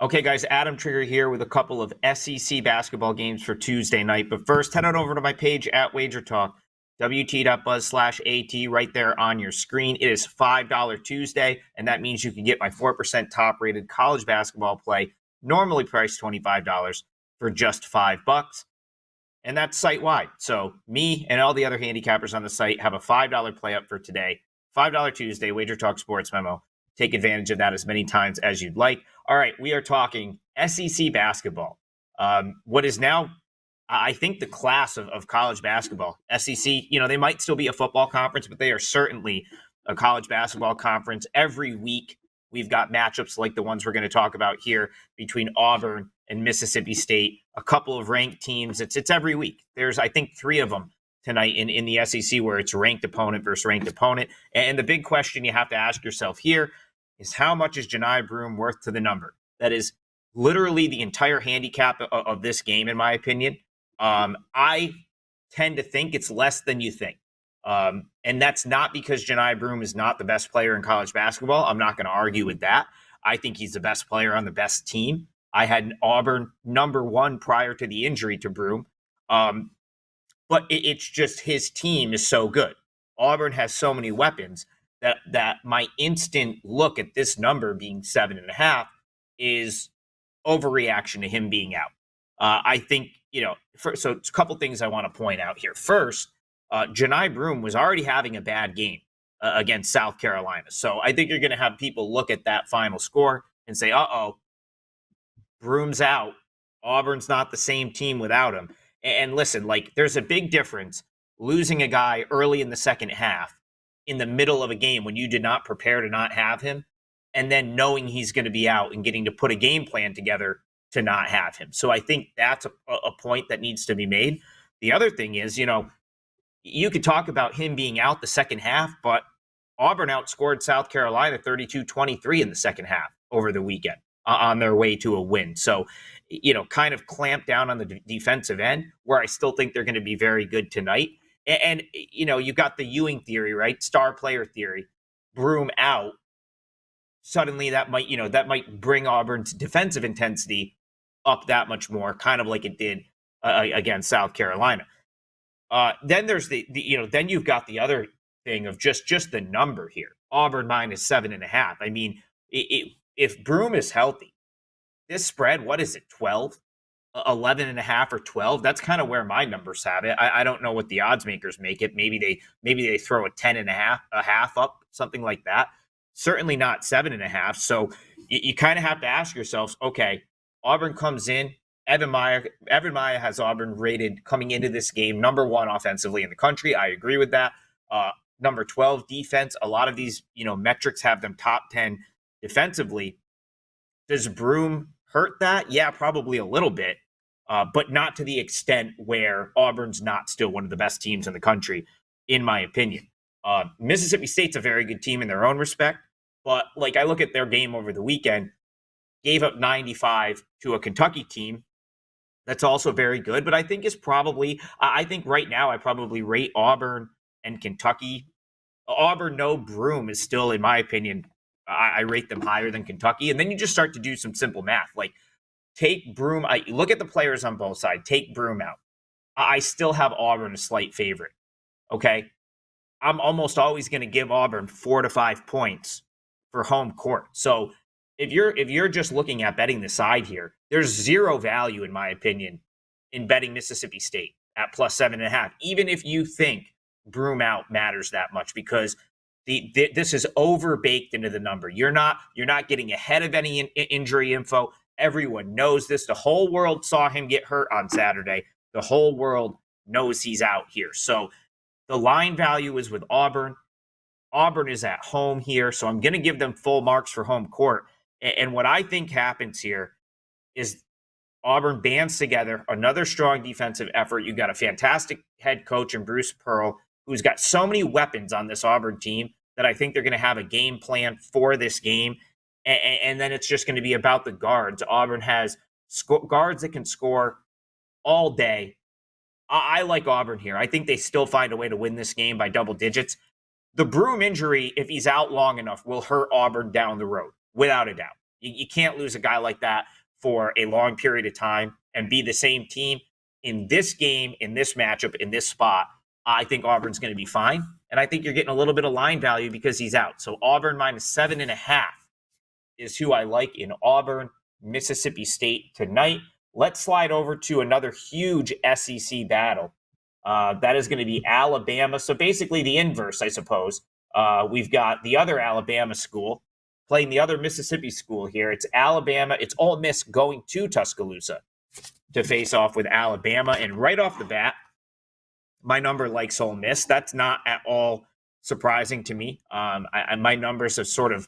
Okay, guys, Adam Trigger here with a couple of SEC basketball games for Tuesday night. But first, head on over to my page at WagerTalk, wt.buzz/AT, right there on your screen. It is $5 Tuesday, and that means you can get my 4% top-rated college basketball play, normally priced $25, for just $5. And that's site-wide. So me and all the other handicappers on the site have a $5 play up for today. $5 Tuesday, WagerTalk Sports Memo. Take advantage of that as many times as you'd like. All right, we are talking SEC basketball. What is now, I think, the class of college basketball. SEC, they might still be a football conference, but they are certainly a college basketball conference. Every week, we've got matchups like the ones we're going to talk about here between Auburn and Mississippi State, a couple of ranked teams. It's every week. There's, I think, 3 of them tonight in the SEC where it's ranked opponent versus ranked opponent. And the big question you have to ask yourself here is, how much is Johni Broome worth to the number? That is literally the entire handicap of this game, in my opinion. I tend to think it's less than you think. And that's not because Johni Broome is not the best player in college basketball. I'm not going to argue with that. I think he's the best player on the best team. I had Auburn number 1 prior to the injury to Broome. But it's just his team is so good. Auburn has so many weapons that my instant look at this number being 7.5 is overreaction to him being out. I think, so it's a couple things I want to point out here. First, Johni Broome was already having a bad game against South Carolina. So I think you're going to have people look at that final score and say, Broome's out. Auburn's not the same team without him. And listen, there's a big difference losing a guy early in the second half in the middle of a game when you did not prepare to not have him, and then knowing he's going to be out and getting to put a game plan together to not have him. So I think that's a point that needs to be made. The other thing is, you could talk about him being out the second half, but Auburn outscored South Carolina 32-23 in the second half over the weekend on their way to a win. So, kind of clamp down on the defensive end, where I still think they're going to be very good tonight. And you got the Ewing theory, right? Star player theory. Broome out. Suddenly that might bring Auburn's defensive intensity up that much more, kind of like it did against South Carolina. Then there's then you've got the other thing of just the number here. Auburn minus 7.5. I mean, if Broome is healthy, this spread, what is it, 12? 11.5 or 12? That's kind of where my numbers have it. I don't know what the odds makers make it. Maybe they throw a 10.5, a half up, something like that. Certainly not 7.5. So you kind of have to ask yourselves, okay, Auburn comes in. Evan Maya has Auburn rated coming into this game number 1 offensively in the country. I agree with that. Number 12 defense. A lot of these metrics have them top 10 defensively. Does Broome hurt that? Yeah, probably a little bit, but not to the extent where Auburn's not still one of the best teams in the country, in my opinion. Mississippi State's a very good team in their own respect, but I look at their game over the weekend, gave up 95 to a Kentucky team that's also very good, but I think right now I probably rate Auburn and Kentucky. Auburn, no Broome, is still, in my opinion, I rate them higher than Kentucky. And then you just start to do some simple math. Take Broome. Look at the players on both sides. Take Broome out. I still have Auburn a slight favorite. Okay? I'm almost always going to give Auburn 4 to 5 points for home court. So if you're just looking at betting the side here, there's zero value, in my opinion, in betting Mississippi State at plus 7.5, even if you think Broome out matters that much, because this is overbaked into the number. You're not getting ahead of any injury info. Everyone knows this. The whole world saw him get hurt on Saturday. The whole world knows he's out here. So the line value is with Auburn. Auburn is at home here, so I'm going to give them full marks for home court. And what I think happens here is Auburn bands together, another strong defensive effort. You got a fantastic head coach in Bruce Pearl, who's got so many weapons on this Auburn team that I think they're going to have a game plan for this game. And then it's just going to be about the guards. Auburn has guards that can score all day. I like Auburn here. I think they still find a way to win this game by double digits. The Broome injury, if he's out long enough, will hurt Auburn down the road, without a doubt. You can't lose a guy like that for a long period of time and be the same team. In this game, in this matchup, in this spot, I think Auburn's going to be fine. And I think you're getting a little bit of line value because he's out. So Auburn -7.5 is who I like in Auburn, Mississippi State tonight. Let's slide over to another huge SEC battle. That is going to be Alabama. So basically the inverse, I suppose. We've got the other Alabama school playing the other Mississippi school here. It's Alabama. It's Ole Miss going to Tuscaloosa to face off with Alabama. And right off the bat, my number likes Ole Miss. That's not at all surprising to me. My numbers have sort of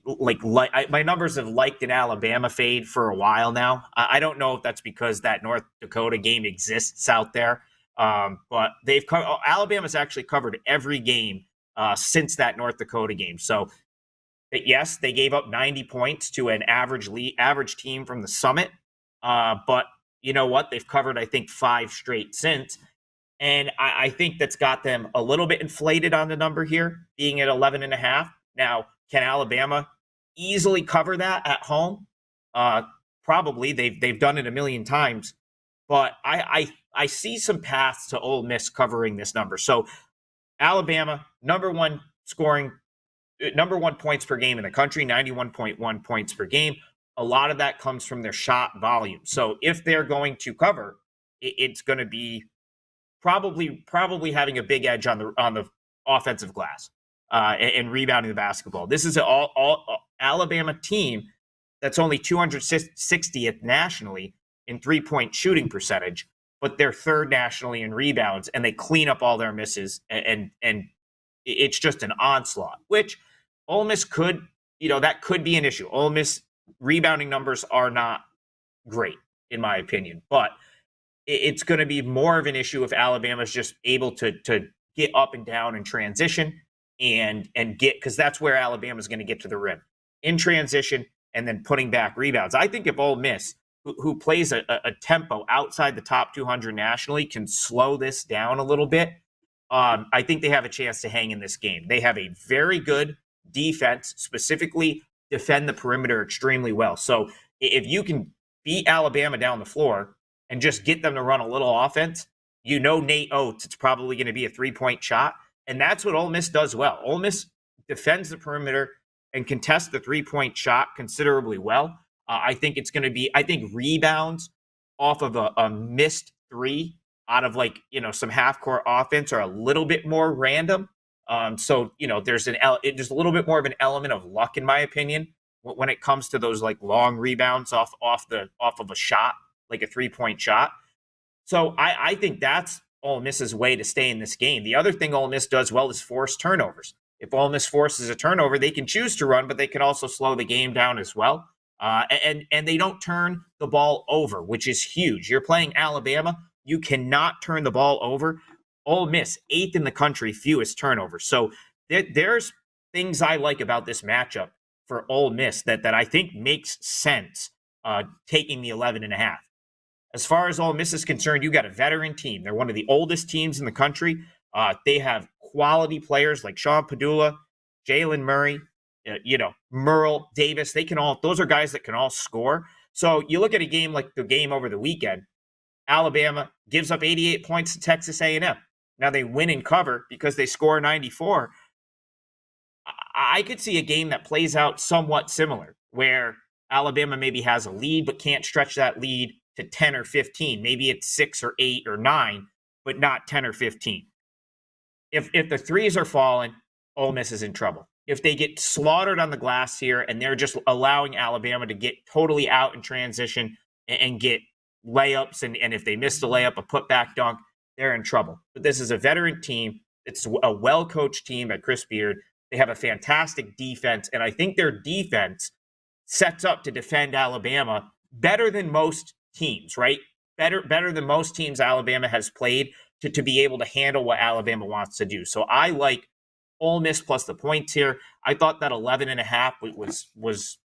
my numbers have liked an Alabama fade for a while now. I don't know if that's because that North Dakota game exists out there, but Alabama's actually covered every game since that North Dakota game. So yes, they gave up 90 points to an average team from the Summit, but you know what? They've covered, I think, 5 straight since. And I think that's got them a little bit inflated on the number here, being at 11.5. Now, can Alabama easily cover that at home? Probably. They've done it a million times. But I see some paths to Ole Miss covering this number. So Alabama, number one points per game in the country, 91.1 points per game. A lot of that comes from their shot volume. So if they're going to cover, it's going to be probably having a big edge on the offensive glass and rebounding the basketball. This is an all Alabama team that's only 260th nationally in 3-point shooting percentage, but they're third nationally in rebounds, and they clean up all their misses, and it's just an onslaught, which Ole Miss could, that could be an issue. Ole Miss rebounding numbers are not great, in my opinion, but it's going to be more of an issue if Alabama's just able to get up and down in transition and get, because that's where Alabama's going to get to the rim, in transition and then putting back rebounds. I think if Ole Miss, who plays a tempo outside the top 200 nationally, can slow this down a little bit, I think they have a chance to hang in this game. They have a very good defense, specifically defend the perimeter extremely well. So if you can beat Alabama down the floor and just get them to run a little offense, Nate Oates, it's probably going to be a 3-point shot. And that's what Ole Miss does well. Ole Miss defends the perimeter and contests the 3-point shot considerably well. I think it's going to be, rebounds off of a missed three out of some half-court offense are a little bit more random. So there's just a little bit more of an element of luck, in my opinion, when it comes to those long rebounds off of a shot, like a 3-point shot. So I think that's Ole Miss's way to stay in this game. The other thing Ole Miss does well is force turnovers. If Ole Miss forces a turnover, they can choose to run, but they can also slow the game down as well. And they don't turn the ball over, which is huge. You're playing Alabama. You cannot turn the ball over. Ole Miss, 8th in the country, fewest turnovers. So there's things I like about this matchup for Ole Miss that I think makes sense taking the 11.5. As far as Ole Miss is concerned, you got a veteran team. They're one of the oldest teams in the country. They have quality players like Sean Padula, Jalen Murray, Merle Davis. Those are guys that can all score. So you look at a game like the game over the weekend, Alabama gives up 88 points to Texas A&M. Now they win and cover because they score 94. I could see a game that plays out somewhat similar, where Alabama maybe has a lead but can't stretch that lead to 10 or 15. Maybe it's 6 or 8 or 9, but not 10 or 15. If the threes are falling, Ole Miss is in trouble. If they get slaughtered on the glass here and they're just allowing Alabama to get totally out in transition and get layups, and if they miss the layup, a putback dunk, they're in trouble. But this is a veteran team. It's a well-coached team by Chris Beard. They have a fantastic defense, and I think their defense sets up to defend Alabama better than most teams, right? Better than most teams Alabama has played to be able to handle what Alabama wants to do. So I like Ole Miss plus the points here. I thought that 11.5 was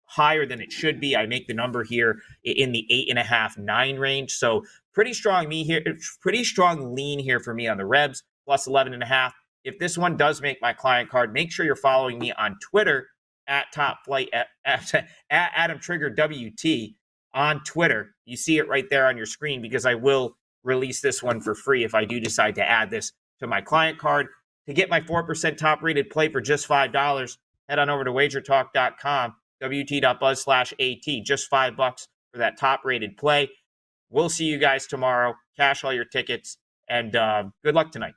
higher than it should be. I make the number here in the 8.5, 9 range. So pretty strong lean here for me on the Rebs plus 11.5. If this one does make my client card, make sure you're following me on Twitter at Top Flight at Adam Trigger WT on Twitter. You see it right there on your screen because I will release this one for free if I do decide to add this to my client card. To get my 4% top rated play for just $5, head on over to wagertalk.com, wt.buzz/AT, just $5 for that top rated play. We'll see you guys tomorrow. Cash all your tickets, and good luck tonight.